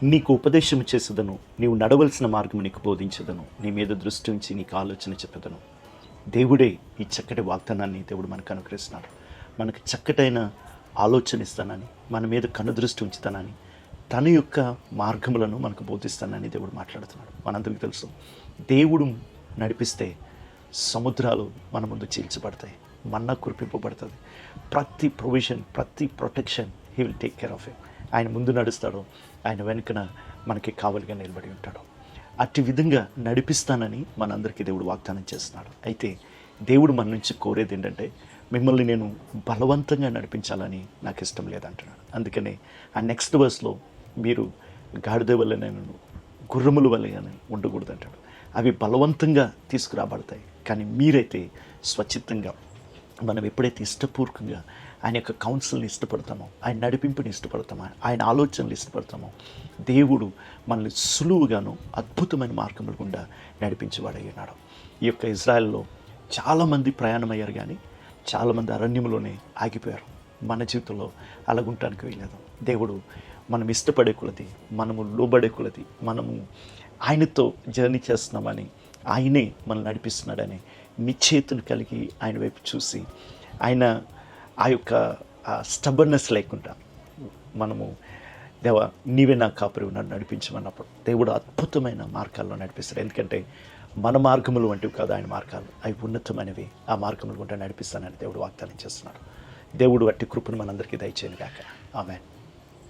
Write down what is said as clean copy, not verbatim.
నీకు ఉపదేశం చేసేదను, నీవు నడవలసిన మార్గం నీకు బోధించదను, నీ మీద దృష్టి ఉంచి నీకు ఆలోచన చెప్పదను. దేవుడే ఈ చక్కటి వాగ్దానాన్ని దేవుడు మనకు అనుగ్రహిస్తున్నాడు. మనకు చక్కటైన ఆలోచన ఇస్తానని, మన మీద కనుదృష్టి ఉంచుతానని, తన యొక్క మార్గములను మనకు బోధిస్తానని దేవుడు మాట్లాడుతున్నాడు. మనందరికీ తెలుసు, దేవుడు నడిపిస్తే సముద్రాలు మన ముందు చీల్చబడతాయి, మన్నా కురిపింపబడుతుంది. ప్రతి ప్రొవిజన్, ప్రతి protection he will take care of it. ఆయన ముందు నడుస్తాడు, ఆయన వెనుకన మనకి కావలిగా నిలబడి ఉంటాడు. అట్టి విధంగా నడిపిస్తానని మనందరికీ దేవుడు వాగ్దానం చేస్తున్నాడు. అయితే దేవుడు మన నుంచి కోరేది ఏంటంటే, మిమ్మల్ని నేను బలవంతంగా నడిపించాలని నాకు ఇష్టం లేదంటున్నాడు. అందుకనే ఆ నెక్స్ట్ వర్స్లో మీరు గాడిద వల్లనే గుర్రముల వల్లనే ఉండకూడదు అంటాడు. అవి బలవంతంగా తీసుకురాబడతాయి, కానీ మీరైతే స్వచ్ఛితంగా, మనం ఎప్పుడైతే ఇష్టపూర్వకంగా ఆయన యొక్క కౌన్సిల్ని ఇష్టపడతామో, ఆయన నడిపింపుని ఇష్టపడతామో, ఆయన ఆలోచనలు ఇష్టపడతామో, దేవుడు మనల్ని సులువుగాను అద్భుతమైన మార్గముల గుండా నడిపించేవాడై ఉన్నాడు. ఈ యొక్క ఇజ్రాయెల్లో చాలామంది ప్రయాణమయ్యారు, కానీ చాలామంది అరణ్యంలోనే ఆగిపోయారు. మన జీవితంలో అలాగుంటానికి వెళ్ళేదాం. దేవుడు మనం ఇష్టపడే కొలది, మనము లోబడే కొలది, మనము ఆయనతో జర్నీ చేస్తున్నామని, ఆయనే మనల్ని నడిపిస్తున్నాడని నిశ్చయితను కలిగి ఆయన వైపు చూసి, ఆయన ఆ యొక్క స్టబర్నెస్ లేకుండా మనము దేవా నీవే నా కాపురి నన్ను నడిపించమన్నప్పుడు దేవుడు అద్భుతమైన మార్గాల్లో నడిపిస్తాడు. ఎందుకంటే మన మార్గములు వంటివి కాదు ఆయన మార్గాలు, అవి ఉన్నతమైనవి. ఆ మార్గములు గుండా నడిపిస్తానని దేవుడు వాగ్దానం చేస్తున్నాడు. దేవుడు అట్టి కృపను మనందరికీ దయచేయను గాక. ఆమేన్.